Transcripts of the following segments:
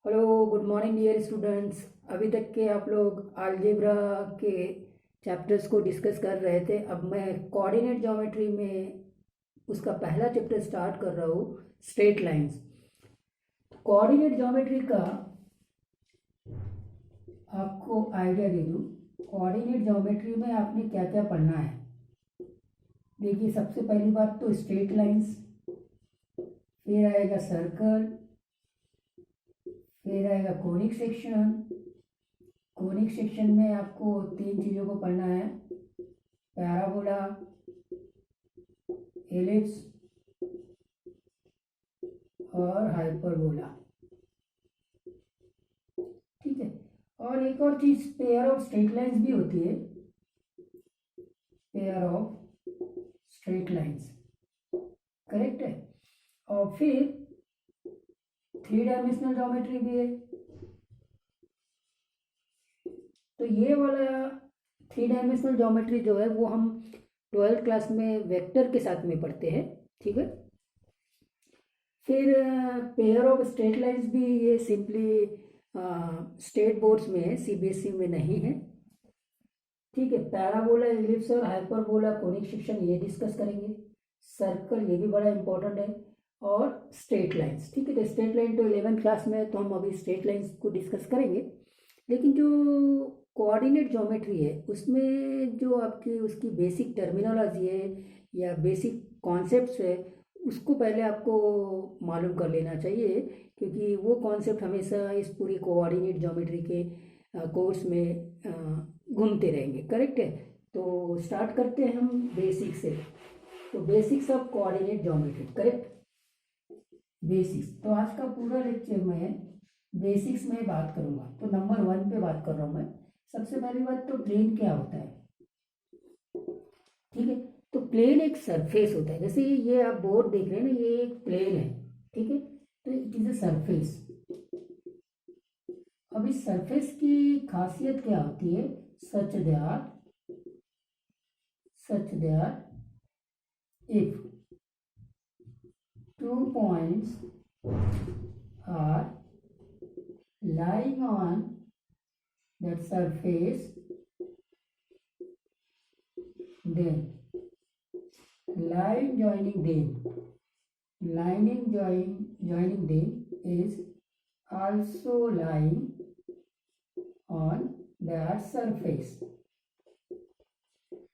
Hello, good morning dear students. अभी तक के आप लोग अलजेब्रा के चैप्टर्स को डिस्कस कर रहे थे। अब मैं कोऑर्डिनेट ज्योमेट्री में उसका पहला चैप्टर स्टार्ट कर रहा हूँ, स्ट्रेट लाइंस। कोऑर्डिनेट ज्योमेट्री का आपको आइडिया दे दूँ। कोऑर्डिनेट ज्योमेट्री में आपने क्या क्या पढ़ना है। देखिए, सबसे पहली बात तो स्ट्रेट लाइंस, फिर आएगा सर्कल, फिर आएगा कोनिक सेक्शन। कोनिक सेक्शन में आपको तीन चीज़ों को पढ़ना है: पैराबोला, एलिप्स और हाइपरबोला। ठीक है। और एक और चीज़, पेयर ऑफ स्ट्रेट लाइंस भी होती है। Pair of straight lines, correct है। और फिर थ्री डायमेंशनल ज्योमेट्री भी है। तो ये वाला थ्री डायमेंशनल ज्योमेट्री जो है वो हम 12th क्लास में वेक्टर के साथ में पढ़ते हैं। ठीक है। फिर पेयर ऑफ स्ट्रेट लाइंस भी, ये सिंपली स्टेट बोर्ड्स में है, सीबीएसई में नहीं है। ठीक है। पैराबोला, एलिप्स और हाइपरबोला, कोनिक सेक्शन ये डिस्कस करेंगे। सर्कल ये भी बड़ा इंपॉर्टेंट है। और स्ट्रेट लाइंस। ठीक है। तो स्ट्रेट लाइन तो 11th क्लास में है, तो हम अभी स्ट्रेट लाइंस को डिस्कस करेंगे। लेकिन जो कोऑर्डिनेट ज्योमेट्री है उसमें जो आपकी उसकी बेसिक टर्मिनोलॉजी है या बेसिक कॉन्सेप्ट्स है, उसको पहले आपको मालूम कर लेना चाहिए, क्योंकि वो कॉन्सेप्ट हमेशा इस पूरी कोऑर्डिनेट ज्योमेट्री के कोर्स में घूमते रहेंगे। करेक्ट है। तो स्टार्ट करते हैं हम बेसिक से। तो basics of coordinate geometry, correct. Basics, तो आज का पूरा लेक्चर में बेसिक्स में बात करूंगा। तो नंबर 1 पे बात कर रहा हूँ मैं। सबसे पहली बात तो प्लेन क्या होता है। ठीक है। तो प्लेन एक सरफेस होता है। जैसे ये आप बोर्ड देख रहे हैं ना, ये एक प्लेन है। ठीक है। तो इट इज अ सरफेस। अब इस सरफेस की खासियत क्या होती है? Such that if two points are lying on that surface, then line joining them is also lying on that surface.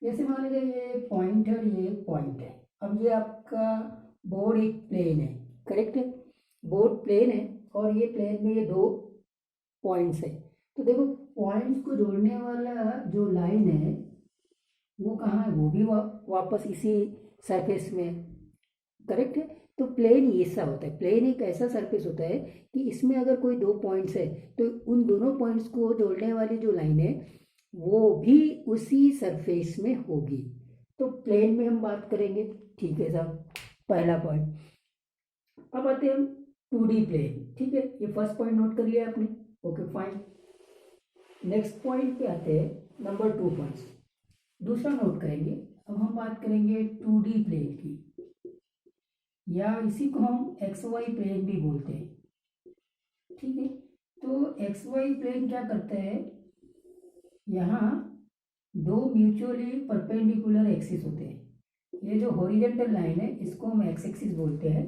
जैसे मान लीजिए ये एक पॉइंट है और ये एक पॉइंट है। अब ये आपका बोर्ड एक प्लेन है, करेक्ट है। बोर्ड प्लेन है और ये प्लेन में ये दो पॉइंट्स है। तो देखो, पॉइंट्स को जोड़ने वाला जो लाइन है वो कहाँ है? वो भी वापस इसी सरफेस में, करेक्ट है। तो प्लेन ये ऐसा होता है। प्लेन एक ऐसा सरफेस होता है कि इसमें अगर कोई दो पॉइंट्स है तो उन दोनों पॉइंट्स को जोड़ने वाली जो लाइन है वो भी उसी सरफेस में होगी। तो प्लेन में हम बात करेंगे। ठीक है साहब, पहला पॉइंट। अब आते हैं हम 2D प्लेन। ठीक है। ये फर्स्ट पॉइंट नोट कर लिया आपने। Okay, fine. नेक्स्ट पॉइंट पे आते हैं, नंबर 2 पॉइंट्स। दूसरा नोट करेंगे। अब हम बात करेंगे 2D प्लेन की, या इसी को हम एक्स वाई प्लेन भी बोलते हैं। ठीक है। तो एक्स वाई प्लेन क्या करता है? यहाँ दो म्यूचुअली परपेंडिकुलर एक्सिस होते हैं। ये जो हॉरिजॉन्टल लाइन है इसको हम एक्स एक्सिस बोलते हैं।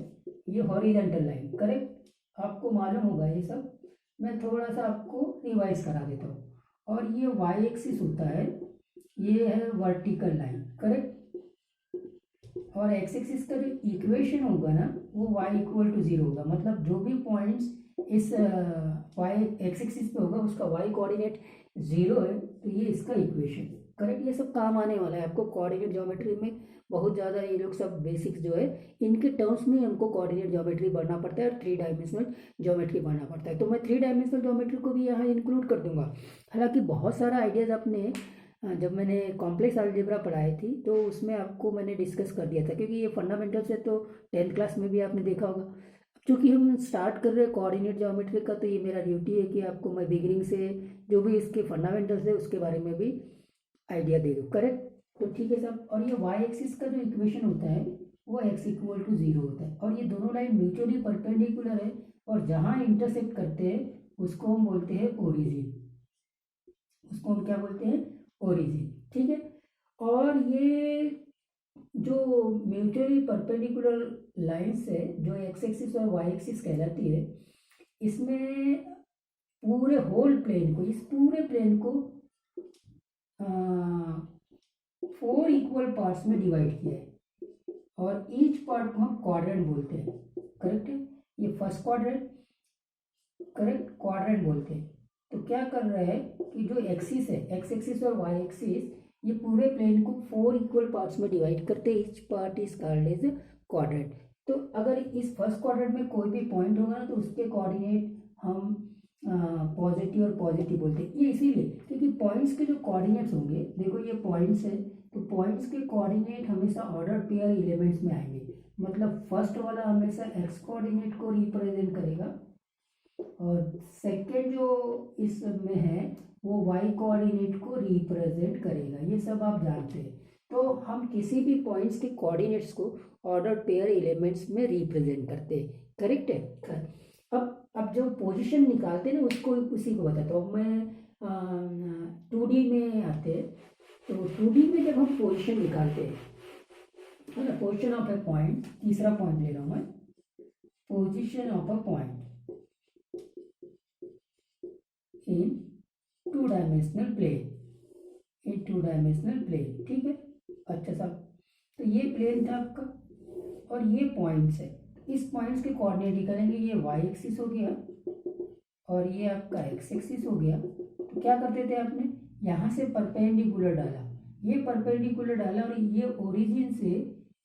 ये हॉरिजॉन्टल लाइन, करेक्ट। आपको मालूम होगा ये सब, मैं थोड़ा सा आपको रिवाइज करा देता हूँ। और ये वाई एक्सिस होता है, ये है वर्टिकल लाइन, करेक्ट। और एक्स एक्सिस का जो इक्वेशन होगा ना वो y इक्वल टू 0 होगा। मतलब जो भी पॉइंट्स इस y एक्स एक्सिस पे होगा उसका y कोऑर्डिनेट 0 है, तो ये इसका इक्वेशन, करेक्ट। ये सब काम आने वाला है आपको कोऑर्डिनेट ज्योमेट्री में बहुत ज़्यादा। ये लोग सब बेसिक्स जो है इनके टर्म्स में हमको कोऑर्डिनेट ज्योमेट्री पढ़ना पड़ता है और थ्री डायमेंशनल ज्योमेट्री पढ़ना पड़ता है। तो मैं थ्री डायमेंशनल ज्योमेट्री को भी यहाँ इंक्लूड कर दूंगा। हालांकि बहुत सारा आइडियाज़ आपने जब मैंने कॉम्प्लेक्स अलजेब्रा पढ़ाई थी तो उसमें आपको मैंने डिस्कस कर दिया था, क्योंकि ये फंडामेंटल्स है तो 10th क्लास में भी आपने देखा होगा। चूँकि हम स्टार्ट कर रहे हैं कोऑर्डिनेट ज्योमेट्री का, तो ये मेरा ड्यूटी है कि आपको मैं बिगिनिंग से जो भी इसके फंडामेंटल्स है उसके बारे में भी आइडिया दे दूँ, करेक्ट। तो ठीक है साहब। और ये वाई एक्सिस का जो इक्वेशन होता है वो x इक्वल टू 0 होता है। और ये दोनों लाइन म्यूचुअली परपेंडिकुलर है, और जहाँ इंटरसेक्ट करते हैं उसको हम बोलते हैं ओरिजिन, उसको हम क्या बोलते हैं, ओरिजिन। ठीक है। और ये जो म्यूचुअली परपेंडिकुलर लाइंस है जो एक्स एक्सिस और वाई एक्सिस कहलाती है, इसमें पूरे होल प्लेन को, इस पूरे प्लेन को 4 इक्वल पार्ट्स में डिवाइड किया है और ईच पार्ट को हम क्वाड्रेंट बोलते हैं। करेक्ट है, ये फर्स्ट क्वाड्रेंट, करेक्ट, क्वाड्रेंट बोलते हैं। तो क्या कर रहा है कि जो एक्सिस है, एक्स एक्सिस और वाई एक्सिस, ये पूरे प्लेन को 4 इक्वल पार्ट्स में डिवाइड करते हैं। Each part is called as quadrant. तो अगर इस फर्स्ट क्वाड्रेंट में कोई भी पॉइंट होगा ना तो उसके कोऑर्डिनेट हम पॉजिटिव और पॉजिटिव बोलते हैं। ये इसीलिए क्योंकि पॉइंट्स के जो कोऑर्डिनेट्स होंगे, देखो ये पॉइंट्स है, तो पॉइंट्स के कोऑर्डिनेट हमेशा ऑर्डर पेयर एलिमेंट्स में आएंगे। मतलब फर्स्ट वाला हमेशा एक्स कोऑर्डिनेट को रिप्रेजेंट करेगा और सेकंड जो इसमें है वो वाई कोऑर्डिनेट को रिप्रेजेंट करेगा। ये सब आप जानते हैं। तो हम किसी भी पॉइंट्स के कोऑर्डिनेट्स को ऑर्डर पेयर एलिमेंट्स में रिप्रेजेंट करते हैं। करेक्ट है। अब जब पोजीशन निकालते हैं ना उसको, उसी को बताता हूँ मैं। 2D में आते हैं, तो 2D में जब हम पोजीशन निकालते हैं, मतलब पोजीशन ऑफ ए पॉइंट, तीसरा पॉइंट ले रहा हूँ मैं, position of a point in 2 dimensional plane, in 2 dimensional plane. ठीक है, अच्छा साहब। तो ये प्लेन था आपका और ये पॉइंट्स है। इस पॉइंट्स के कोऑर्डिनेट निकालेंगे, ये वाई एक्सिस हो गया और ये आपका एक्स एक्सिस हो गया। तो क्या करते थे आपने, यहाँ से परपेंडिकुलर डाला, ये परपेंडिकुलर डाला और ये ओरिजिन से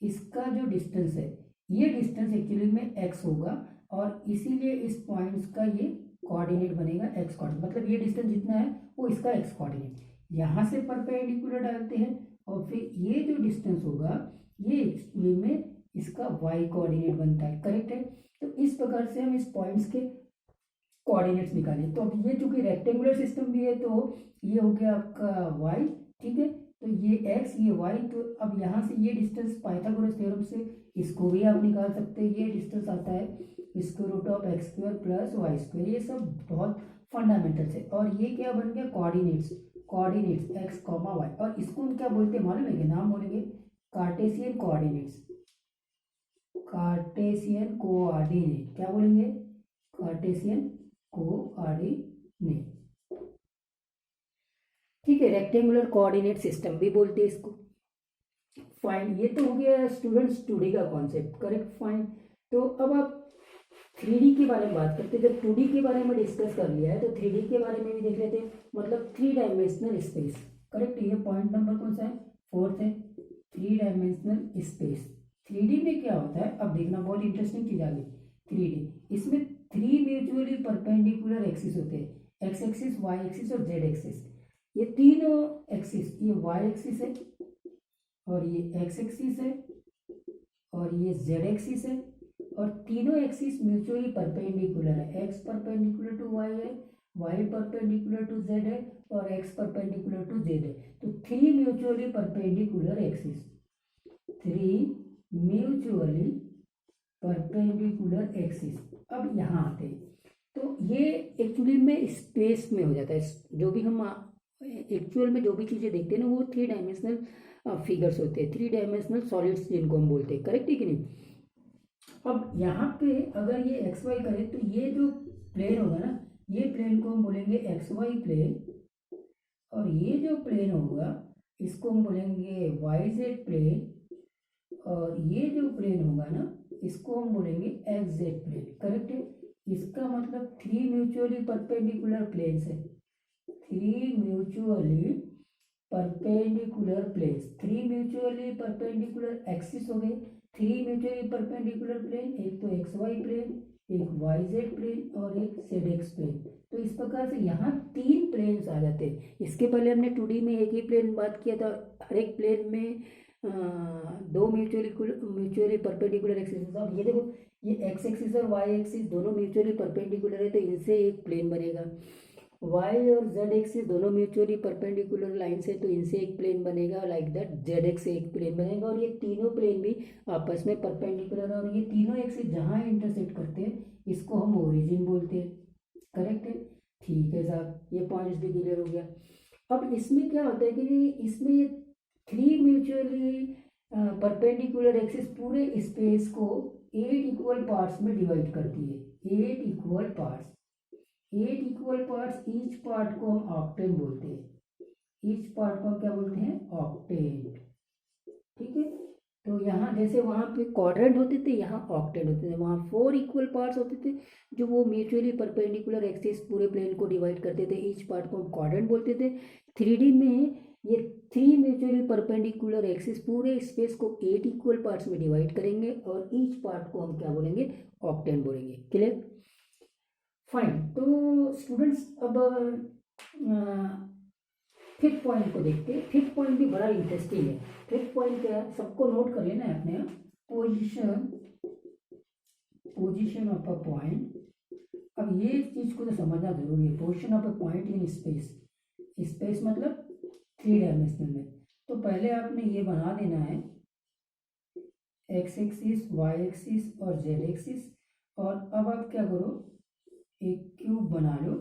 इसका जो डिस्टेंस है, ये डिस्टेंस एक्चुअली में एक्स होगा और इसीलिए इस पॉइंट्स का ये कोऑर्डिनेट बनेगा एक्स कोऑर्डिनेट। मतलब ये डिस्टेंस जितना है वो इसका एक्स कोऑर्डिनेट। यहाँ से परपेंडिकुलर डालते हैं और फिर ये जो डिस्टेंस होगा ये एक्चुअली में इसका वाई कोऑर्डिनेट बनता है। करेक्ट है। तो इस प्रकार से हम इस पॉइंट्स के कोऑर्डिनेट्स निकालें। तो अब ये चूंकि रेक्टेंगुलर सिस्टम भी है तो ये हो गया आपका वाई। ठीक है, तो ये एक्स, ये वाई। तो अब यहाँ से ये डिस्टेंस पाइथागोरस थ्योरम से इसको भी आप निकाल सकते हैं। ये डिस्टेंस आता है square root of x square plus y square. ये सब बहुत फंडामेंटल्स है। और ये क्या बन गया, coordinates, coordinates x comma y. और इसको हम क्या बोलते हैं मालूम है, कि नाम बोलेंगे कार्टेशियन कोऑर्डिनेट्स, कार्टेशियन कोऑर्डिनेट। क्या बोलेंगे, कार्टेशियन कोऑर्डिनेट। ठीक है, रेक्टेंगुलर कोऑर्डिनेट सिस्टम भी बोलते हैं इसको। फाइन, ये तो हो गया स्टूडेंट्स 2D का कॉन्सेप्ट। Correct, fine. तो अब आप 3D के बारे में बात करते हैं। जब 2D के बारे में डिस्कस कर लिया है तो 3D के बारे में भी देख लेते हैं। मतलब 3 डायमेंशनल स्पेस। करेक्ट, ये पॉइंट नंबर कौन सा है, 4th है, 3 डायमेंशनल स्पेस। 3D में क्या होता है, अब देखना, बहुत इंटरेस्टिंग चीज आ गई। 3D, इसमें 3 म्यूचुअली परपेंडिकुलर एक्सिस होते हैं, एक्स एक्सिस, वाई एक्सिस और जेड एक्सिस। ये तीनों एक्सिस, ये वाई एक्सिस है और ये एक्स एक्सिस है और ये जेड एक्सिस है। और तीनों एक्सिस म्यूचुअली परपेंडिकुलर है। एक्स परपेंडिकुलर टू वाई है, वाई परपेंडिकुलर टू जेड है और एक्स परपेंडिकुलर टू जेड है। तो 3 mutually perpendicular axis, 3 mutually perpendicular axis. अब यहाँ आते हैं तो ये एक्चुअली में स्पेस में हो जाता है। जो भी हम एक्चुअल में जो भी चीज़ें देखते हैं ना वो 3 डायमेंशनल फिगर्स होते हैं, 3 डायमेंशनल सॉलिड्स जिनको हम बोलते हैं। करेक्ट है कि नहीं। अब यहाँ पे अगर ये एक्स वाई करें तो ये जो प्लेन होगा ना, ये प्लेन को हम बोलेंगे एक्स वाई प्लेन और ये जो प्लेन होगा इसको हम बोलेंगे वाई जेड प्लेन और ये जो प्लेन होगा ना इसको हम बोलेंगे एक्स जेड प्लेन। करेक्ट है। इसका मतलब 3 म्यूचुअली परपेंडिकुलर प्लेन्स है, 3 mutually perpendicular planes, 3 mutually perpendicular axis हो गए, 3 म्यूचुअली परपेंडिकुलर प्लेन, एक तो एक्स वाई प्लेन, एक वाई जेड प्लेन और एक जेड एक्स प्लेन। तो इस प्रकार से यहाँ 3 प्लेन्स आ जाते हैं। इसके पहले हमने 2D में एक ही प्लेन बात किया था, हर एक प्लेन में 2 म्यूचुअली परपेंडिकुलर एक्सिस। अब ये देखो, ये एक्स एक्सिस और वाई एक्सिस दोनों म्यूचुअली परपेंडिकुलर है तो इनसे एक प्लेन बनेगा। वाई और जेड एक्सिस दोनों म्यूचुअली परपेंडिकुलर लाइन से, तो इनसे एक प्लेन बनेगा लाइक दैट, जेड एक्स से एक प्लेन बनेगा और ये तीनों प्लेन भी आपस में परपेंडिकुलर है और ये तीनों एक्सिस जहाँ इंटरसेक्ट करते हैं इसको हम ओरिजिन बोलते हैं। करेक्ट है, ठीक है साहब, ये पॉइंट्स भी क्लियर हो गया। अब इसमें क्या होता है कि इसमें ये थ्री म्यूचुअली परपेंडिकुलर एक्सिस पूरे स्पेस को 8 इक्वल पार्ट्स में डिवाइड करती है। 8 equal parts, 8 equal parts, each part को हम ऑक्टेन बोलते हैं। ईच पार्ट को हम क्या बोलते हैं? ऑक्टेन। ठीक है, तो यहाँ जैसे वहाँ पे क्वाड्रेंट होते थे, यहाँ ऑक्टेन होते थे। वहाँ 4 इक्वल पार्ट्स होते थे जो वो म्यूचुअली परपेंडिकुलर एक्सिस पूरे प्लेन को डिवाइड करते थे। ईच पार्ट को हम क्वाड्रेंट बोलते थे। 3D में ये 3 म्यूचुअली परपेंडिकुलर एक्सिस पूरे स्पेस को 8 इक्वल पार्ट्स में डिवाइड करेंगे और ईच पार्ट को हम क्या बोलेंगे? ऑक्टेन बोलेंगे। क्लियर? फाइन। तो स्टूडेंट्स अब फिफ्थ पॉइंट को देखते हैं। फिफ्थ पॉइंट भी बड़ा इंटरेस्टिंग है। फिफ्थ पॉइंट क्या है, सबको नोट कर लेना है अपने। Position of a point. अब ये चीज को तो समझना जरूरी है। Position of a point in space, space मतलब 3 डायमेंशनल में। तो पहले आपने ये बना देना है एक्स एक्सिस, वाई एक्सिस और जेड एक्सिस। और अब आप क्या करो, एक क्यूब बना लो।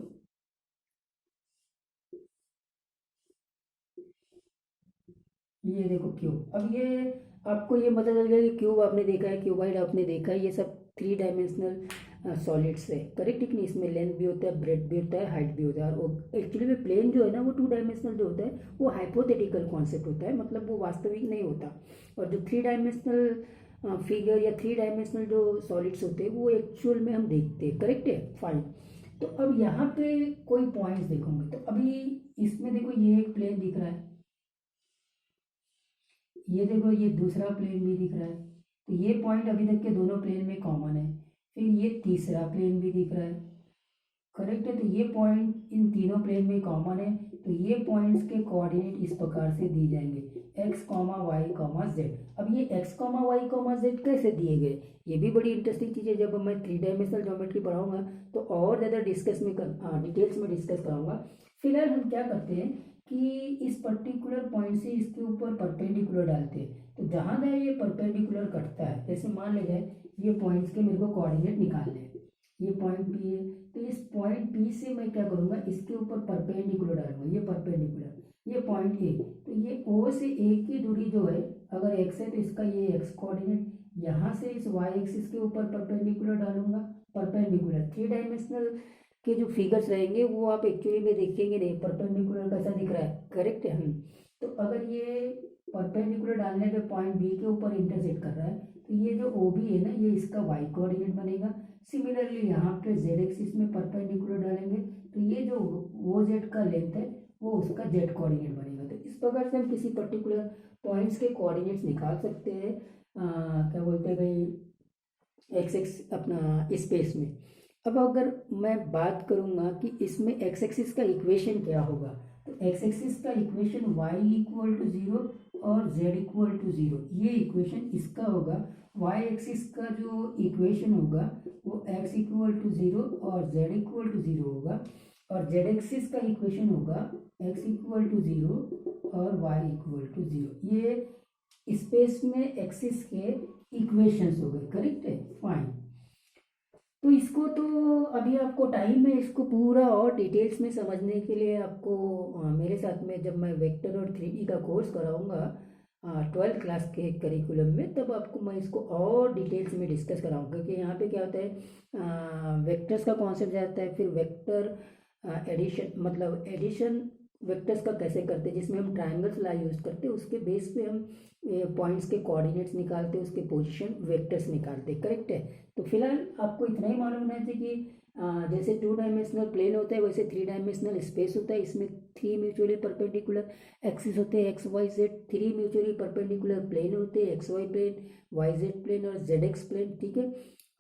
ये देखो क्यूब। अब ये आपको ये पता चल गया कि क्यूब आपने देखा है, क्यूबाइड आपने देखा है, ये सब 3 डायमेंशनल सॉलिड्स है। करेक्ट है कि नहीं? इसमें लेंथ भी होता है, ब्रेथ भी होता है, हाइट भी होता है। और एक्चुअली में प्लेन जो है ना वो 2 डायमेंशनल जो होता है वो हाइपोथेटिकल कॉन्सेप्ट होता है, मतलब वो वास्तविक नहीं होता। और जो 3 डायमेंशनल फिगर या 3 डायमेंशनल जो सॉलिड्स होते हैं वो एक्चुअल में हम देखते हैं। करेक्ट है, फाइन। तो अब यहाँ पे कोई पॉइंट्स देखोगे तो अभी इसमें देखो ये एक प्लेन दिख रहा है, ये देखो ये दूसरा प्लेन भी दिख रहा है। तो ये पॉइंट अभी तक के दोनों प्लेन में कॉमन है। फिर ये तीसरा प्लेन भी दिख रहा है। करेक्ट है, तो ये पॉइंट इन तीनों प्लेन में कॉमन है। तो ये पॉइंट्स के कोऑर्डिनेट इस प्रकार से दिए जाएंगे, x comma y comma z. अब ये x comma y comma z कैसे दिए गए, ये भी बड़ी इंटरेस्टिंग चीज़ है। जब मैं 3 डायमेंशनल ज्योमेट्री पढ़ाऊंगा तो और ज़्यादा डिटेल्स में डिस्कस कराऊंगा। फिलहाल हम क्या करते हैं कि इस पर्टिकुलर पॉइंट से इसके ऊपर परपेंडिकुलर डालते हैं। तो जहाँ जहाँ ये परपेंडिकुलर कटता है, जैसे मान ले जाए ये पॉइंट्स के मेरे को कोऑर्डिनेट निकालने हैं। ये पॉइंट पी है, तो इस पॉइंट पी से मैं क्या करूंगा, इसके ऊपर परपेंडिकुलर डालूंगा। ये परपेंडिकुलर, ये पॉइंट ए, तो ये ओ से ए की दूरी जो है, अगर एक्स है तो इसका ये एक्स कोऑर्डिनेट, यहाँ से इस वाई एक्सिस के ऊपर परपेंडिकुलर डालूंगा। परपेंडिकुलर 3 डायमेंशनल के जो फिगर्स रहेंगे वो आप एक्चुअली में देखेंगे नहीं, परपेंडिकुलर कैसा दिख रहा है। करेक्ट है। तो अगर ये परपेंडिकुलर डालने पे पॉइंट बी के ऊपर इंटरसेक्ट कर रहा है तो ये जो ओ बी है ना, ये इसका वाई कोऑर्डिनेट बनेगा। सिमिलरली यहाँ पे जेड एक्सिस में परपेंडिकुलर डालेंगे तो ये जो वो जेड का लेंथ है वो उसका जेड कोऑर्डिनेट बनेगा। तो इस प्रकार से हम किसी पर्टिकुलर पॉइंट्स के कोऑर्डिनेट्स निकाल सकते हैं। क्या बोलते हैं भाई, एक्स एक्स अपना स्पेस में। अब अगर मैं बात करूंगा कि इसमें एक्स एक्सिस का इक्वेशन क्या होगा, तो एक्स एक्सिस का इक्वेशन वाई इक्वल टू 0 और जेड इक्वल टू 0, ये इक्वेशन इसका होगा। वाई एक्सिस का जो इक्वेशन होगा वो एक्स इक्वल टू 0 और जेड इक्वल टू 0 होगा। और जेड एक्सिस का इक्वेशन होगा एक्स इक्वल टू 0 और वाई इक्वल टू 0। ये स्पेस में एक्सिस के इक्वेशंस हो गए। करेक्ट है, फाइन। तो इसको तो अभी आपको टाइम है इसको पूरा और डिटेल्स में समझने के लिए। आपको मेरे साथ में जब मैं वेक्टर और 3D का कोर्स कराऊंगा 12th क्लास के करिकुलम में, तब आपको मैं इसको और डिटेल्स में डिस्कस कराऊंगा कि यहाँ पे क्या होता है, वेक्टर्स का कॉन्सेप्ट जाता है, फिर वेक्टर एडिशन, मतलब एडिशन वेक्टर्स का कैसे करते हैं, जिसमें हम ट्राइंगल्स ला यूज़ करते हैं, उसके बेस पे हम पॉइंट्स के कोऑर्डिनेट्स निकालते हैं, उसके पोजीशन वेक्टर्स निकालते हैं। करेक्ट है। तो फिलहाल आपको इतना ही मालूम होना चाहिए कि जैसे 2 डायमेंशनल प्लेन होता है वैसे 3 डायमेंशनल स्पेस होता है। इसमें 3 म्यूचुअली परपेंडिकुलर एक्सिस होते हैं, x y z. 3 mutually perpendicular plane होते हैं, x y plane, y z plane और जेड एक्स प्लेन। ठीक है।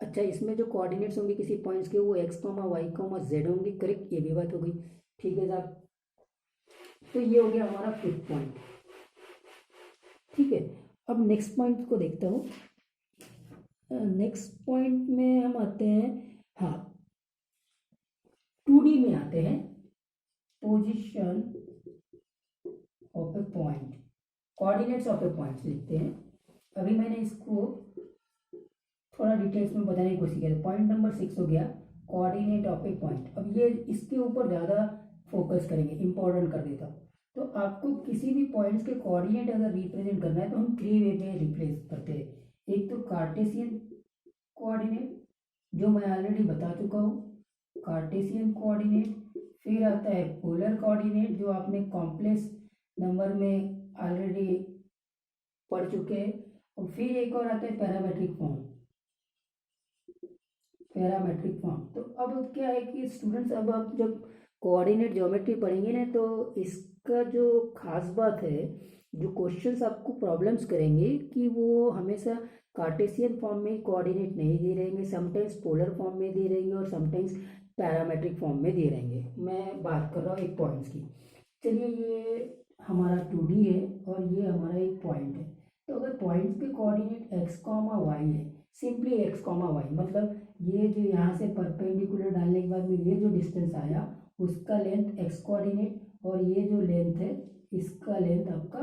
अच्छा, इसमें जो कोऑर्डिनेट्स होंगे किसी पॉइंट्स के वो x comma y comma z होंगे। करेक्ट, ये भी बात हो गई। ठीक है साहब, तो ये हो गया हमारा फिफ्थ पॉइंट। ठीक है, अब नेक्स्ट पॉइंट को देखता हूँ। नेक्स्ट पॉइंट में हम आते हैं, हाँ 2D में आते हैं। Position of a point, coordinates of a point लिखते हैं। अभी मैंने इसको थोड़ा डिटेल्स में बताने की कोशिश की। पॉइंट नंबर 6 हो गया कोऑर्डिनेट ऑफ ए पॉइंट। अब ये इसके ऊपर ज़्यादा फोकस करेंगे, इंपॉर्टेंट कर देता हूँ। तो आपको किसी भी पॉइंट्स के कोऑर्डिनेट अगर रिप्रेजेंट करना है तो हम 3 वे में रिप्लेस करते हैं। एक तो कार्टेशियन कोऑर्डिनेट जो मैं ऑलरेडी बता चुका हूँ, कार्टेशियन कोऑर्डिनेट। फिर आता है पोलर कोऑर्डिनेट जो आपने कॉम्प्लेक्स नंबर में ऑलरेडी पढ़ चुके हैं। और फिर एक और आता है पैरामेट्रिक फॉर्म, पैरामेट्रिक फॉर्म। तो अब क्या है कि स्टूडेंट्स, अब आप जब कोऑर्डिनेट ज्योमेट्री पढ़ेंगे ना तो इसका जो खास बात है, जो क्वेश्चंस आपको प्रॉब्लम्स करेंगे कि वो हमेशा कार्टेशियन फॉर्म में कोऑर्डिनेट नहीं दे रहेंगे, समटाइम्स पोलर फॉर्म में दे रहेंगे और समटाइम्स पैरामेट्रिक फॉर्म में दे रहेंगे। मैं बात कर रहा हूँ एक पॉइंट्स की। चलिए, ये हमारा 2D है और ये हमारा एक पॉइंट है। तो अगर पॉइंट्स के कोऑर्डिनेट x, y है, सिंपली x, y मतलब ये जो यहाँ से परपेंडिकुलर डालने के बाद में ये जो डिस्टेंस आया उसका लेंथ x कोऑर्डिनेट और ये जो लेंथ है इसका लेंथ आपका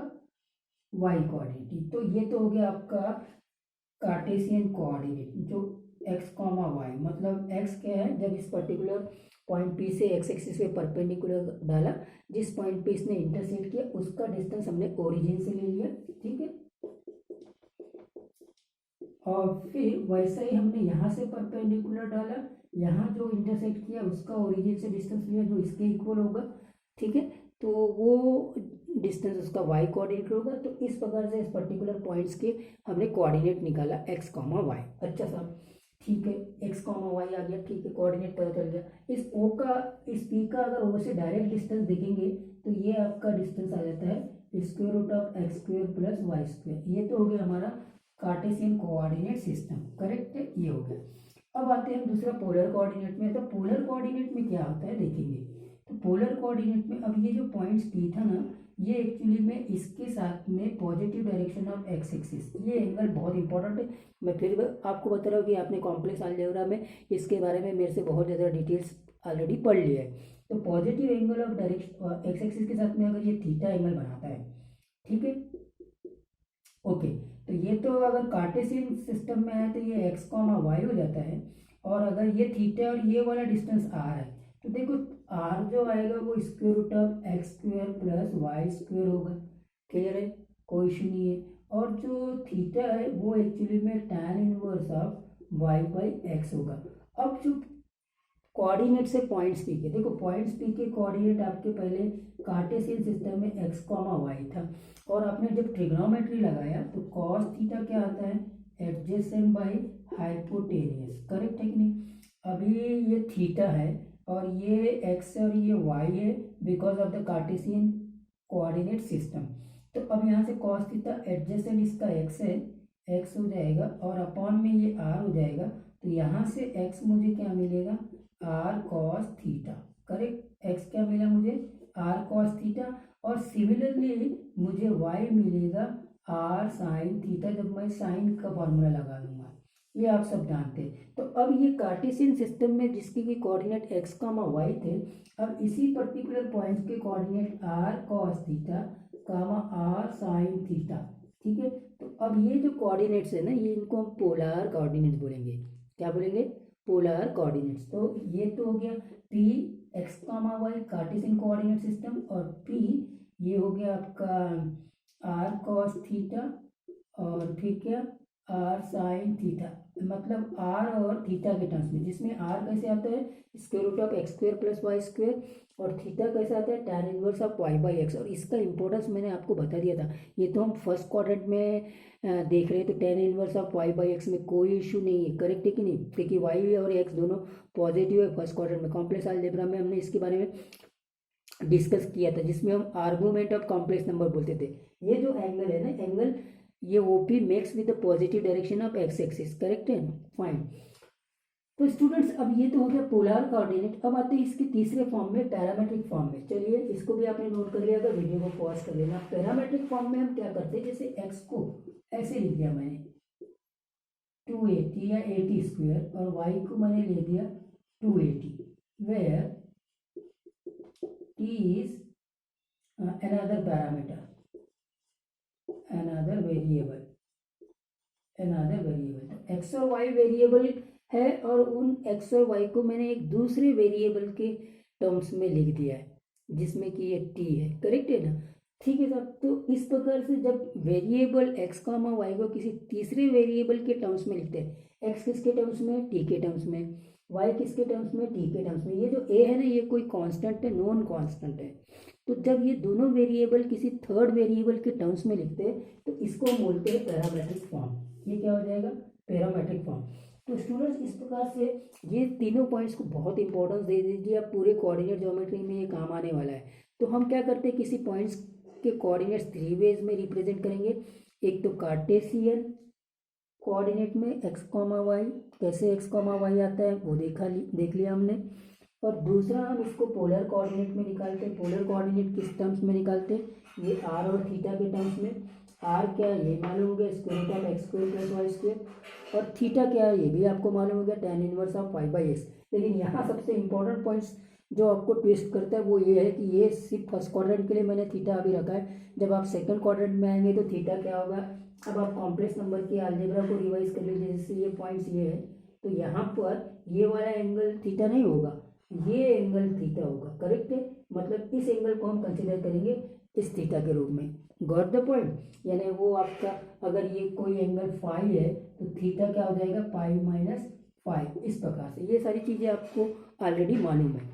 y कोऑर्डिनेट। तो ये तो हो गया आपका कार्टेशियन कोऑर्डिनेट जो x, y मतलब x क्या है, जब इस पर्टिकुलर पॉइंट P से x एक्सिस पे परपेंडिकुलर डाला, जिस पॉइंट पे इसने इंटरसेक्ट किया उसका डिस्टेंस हमने ओरिजिन से ले लिया, ठीक है। और फिर वैसा ही हमने यहाँ से परपेंडिकुलर डाला, यहाँ जो इंटरसेक्ट किया उसका ओरिजिन से डिस्टेंस लिया जो इसके इक्वल होगा, ठीक है। तो वो डिस्टेंस उसका y कोऑर्डिनेट होगा। तो इस प्रकार से इस पर्टिकुलर पॉइंट्स के हमने कोऑर्डिनेट निकाला x, y। अच्छा साहब, ठीक है, x, y आ गया, ठीक है, कोऑर्डिनेट पता चल गया। इस O का, इस P का अगर O से डायरेक्ट डिस्टेंस देखेंगे तो ये आपका डिस्टेंस आ जाता है square root of x square plus y square. ये तो हो गया हमारा कार्टेशियन कोऑर्डिनेट सिस्टम, करेक्ट है, ये हो गया। अब आते हैं हम दूसरा पोलर कोऑर्डिनेट में। तो पोलर कोऑर्डिनेट में क्या होता है देखेंगे। तो पोलर कोऑर्डिनेट में अब ये जो पॉइंट्स P था ना, ये एक्चुअली में इसके साथ में positive direction of x axis, ये एंगल बहुत इंपॉर्टेंट है। मैं फिर आपको बता रहा हूँ कि आपने कॉम्प्लेक्स अलजेब्रा में इसके बारे में मेरे से बहुत ज़्यादा डिटेल्स ऑलरेडी पढ़ लिया है। तो positive angle of direction x axis के साथ में अगर ये थीटा एंगल बनाता है, ठीक है, ओके। तो ये तो अगर कार्टेशियन सिस्टम में है तो ये x, y हो जाता है। और अगर ये थीटा और ये वाला डिस्टेंस r है तो देखो r जो आएगा वो square root of x square plus y square होगा। क्लियर है, कोई इशू नहीं है। और जो थीटा है वो एक्चुअली में tan inverse of y by x होगा। अब जो कोऑर्डिनेट से पॉइंट्स पी के, देखो पॉइंट्स पी के कोऑर्डिनेट आपके पहले कार्टेशियन सिस्टम में x, y था। और आपने जब ट्रिग्नोमेट्री लगाया तो cos थीटा क्या आता है, एडजेसेंट बाई हाइपोटेनियस, करेक्ट है कि नहीं। अभी ये थीटा है और ये x और ये y है because of the Cartesian coordinate system. तो अब यहाँ से cos थीटा एडजेसेंट इसका x है, x हो जाएगा और अपॉन में ये r हो जाएगा। तो यहाँ से x मुझे क्या मिलेगा, r cos theta, correct. X क्या मिला मुझे, आर कॉस थीटा। और सिमिलरली मुझे वाई मिलेगा आर साइन थीटा, जब मैं साइन का फॉर्मूला लगा लूंगा, ये आप सब जानते हैं। तो अब ये कार्टेशियन सिस्टम में जिसके भी कोऑर्डिनेट x, y थे, अब इसी पर्टिकुलर पॉइंट्स के coordinate r cos theta, r sine theta, ठीक है। तो अब ये जो कोऑर्डिनेट्स है ना, ये इनको हम पोलर कोऑर्डिनेट्स बोलेंगे। क्या बोलेंगे, पोलर कोऑर्डिनेट्स। तो ये तो हो गया P, x, y Cartesian coordinate system, और P ये हो गया आपका r cos थीटा और फिर क्या r sin थीटा, मतलब r और थीटा के टर्म्स में, जिसमें r कैसे आता है square root of x square plus y square, और थीटा कैसे आता है tan inverse of y by x. और इसका इंपॉर्टेंस मैंने आपको बता दिया था, ये तो हम फर्स्ट क्वाड्रेंट में देख रहे हैं। तो tan inverse of y by x में कोई इशू नहीं है, करेक्ट है कि नहीं, क्योंकि y और x दोनों पॉजिटिव है फर्स्ट क्वाड्रेंट में। कॉम्प्लेक्स अलजेब्रा में हमने इसके बारे में डिस्कस किया था, जिसमें हम आर्गुमेंट ऑफ कॉम्प्लेक्स नंबर बोलते थे। ये जो एंगल है ना, एंगल ये OP makes with the positive direction of x axis, correct है, फाइन। तो स्टूडेंट्स, अब ये तो हो गया पोलर कोऑर्डिनेट। अब आते हैं इसके तीसरे फॉर्म में, पैरामेट्रिक फॉर्म में। चलिए, इसको भी आपने नोट कर लिया, अगर वीडियो को पॉज कर लेना। पैरामेट्रिक फॉर्म में हम क्या करते हैं, जैसे x को ऐसे लिख दिया मैंने 280 या 80 स्क्वायर, और y को मैंने ले दिया 280, where t t is another parameter, another variable, तो x और y वेरिएबल है और उन x और y को मैंने एक दूसरे वेरिएबल के टर्म्स में लिख दिया है जिसमें कि ये t है, करेक्ट है ना। ठीक है साहब, तो इस प्रकार से जब वेरिएबल x कामा y को किसी तीसरे वेरिएबल के टर्म्स में लिखते हैं, x किसके टर्म्स में, t के टर्म्स में, y किसके टर्म्स में, t के टर्म्स में, ये जो a है ना ये कोई कांस्टेंट है, नॉन कांस्टेंट है। तो जब ये दोनों वेरिएबल किसी थर्ड वेरिएबल के टर्म्स में लिखते हैं तो इसको हम बोलते हैं पैरामेट्रिक फॉर्म। ये क्या हो जाएगा, पैरामेट्रिक फॉर्म। तो स्टूडेंट्स इस प्रकार से ये तीनों पॉइंट्स को बहुत इंपॉर्टेंस दे दीजिए, आप पूरे कोऑर्डिनेट ज्योमेट्री में ये काम आने वाला है। तो हम क्या करते हैं, किसी पॉइंट्स के कोऑर्डिनेट्स 3 वेज में रिप्रेजेंट करेंगे। एक तो कार्टेशियन कोऑर्डिनेट में x, y, कैसे x, y आता है वो देख लिया हमने। और दूसरा हम इसको पोलर कोऑर्डिनेट में निकालते हैं। पोलर कोऑर्डिनेट किस टर्म्स में निकालते हैं, ये r और थीटा के टर्म्स में। r क्या है ये मालूम हो गया, square root of x square plus y square, और थीटा क्या है ये भी आपको मालूम हो गया, tan inverse of pi by x. लेकिन यहाँ सबसे इंपॉर्टेंट पॉइंट्स जो आपको ट्विस्ट करता है वो ये है कि ये सिर्फ फर्स्ट क्वाड्रेंट के लिए मैंने थीटा अभी रखा है, जब आप सेकंड क्वाड्रेंट में आएंगे तो थीटा क्या होगा। अब आप कॉम्प्लेक्स नंबर के अलजेब्रा को रिवाइज कर लीजिए, जैसे ये पॉइंट्स ये है तो यहाँ पर ये वाला एंगल थीटा नहीं होगा, ये एंगल थीटा होगा, करेक्ट है। मतलब इस एंगल को हम कंसिडर करेंगे इस थीटा के रूप में, गॉट द पॉइंट। यानी वो आपका अगर ये कोई एंगल फाई है तो थीटा क्या हो जाएगा, पाई माइनस फाई। इस प्रकार से ये सारी चीज़ें आपको ऑलरेडी मालूम है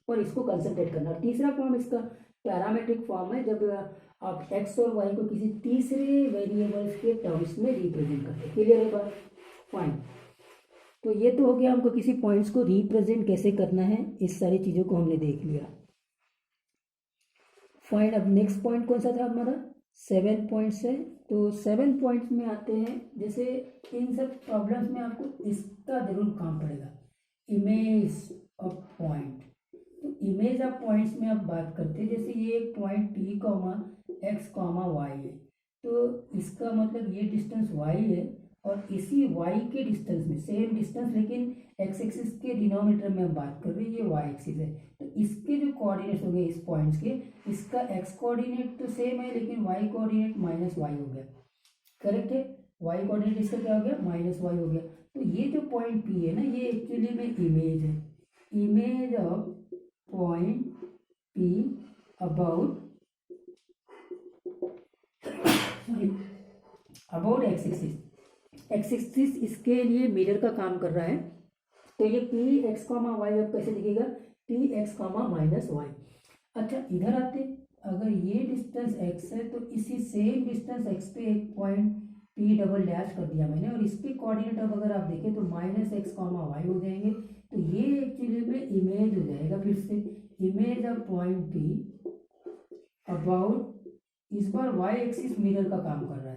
और इसको कंसंट्रेट करना। तीसरा फॉर्म इसका पैरामेट्रिक फॉर्म है, जब आप x और y को किसी तीसरे वेरिएबल्स के टर्म्स में रिप्रेजेंट करते हैं। क्लियर है बात, फाइन। तो ये तो हो गया, हमको किसी पॉइंट्स को रिप्रेजेंट कैसे करना है, इस सारी चीज़ों को हमने देख लिया। फाइन, अब नेक्स्ट पॉइंट कौन सा था हमारा, 7 पॉइंट्स है। तो 7 पॉइंट्स में आते हैं, जैसे इन सब प्रॉब्लम्स में आपको इसका जरूर काम पड़ेगा, इमेज ऑफ पॉइंट। तो इमेज ऑफ पॉइंट्स में आप बात करते हैं, जैसे ये एक पॉइंट P, x, y है, तो इसका मतलब ये डिस्टेंस y है और इसी y के डिस्टेंस में सेम डिस्टेंस, लेकिन x एक्सिस के डिनोमिनेटर में हम बात कर रहे हैं, ये y एक्सिस है। तो इसके जो कोऑर्डिनेट्स हो गए इस पॉइंट्स के, इसका x कोऑर्डिनेट तो सेम है लेकिन y कोऑर्डिनेट माइनस y हो गया, करेक्ट है। y कोऑर्डिनेट इसका क्या हो गया, माइनस y हो गया। तो ये जो पॉइंट P है ना, ये एक्चुअली में इमेज है, image of point P about x axis इसके लिए मिरर का काम कर रहा है। तो ये पी एक्स कॉमा वाई अब कैसे दिखेगा, P x comma minus y. अच्छा इधर आते, अगर ये डिस्टेंस x है तो इसी सेम डिस्टेंस x पे एक पॉइंट p डबल डैश कर दिया मैंने, और इसके कोऑर्डिनेट अब अगर आप देखें तो माइनस एक्स कॉमा वाई हो जाएंगे। तो ये एक्चुअली में इमेज हो जाएगा, फिर से image of point p about, इस बार y एक्सिस मिरर का काम कर रहा है।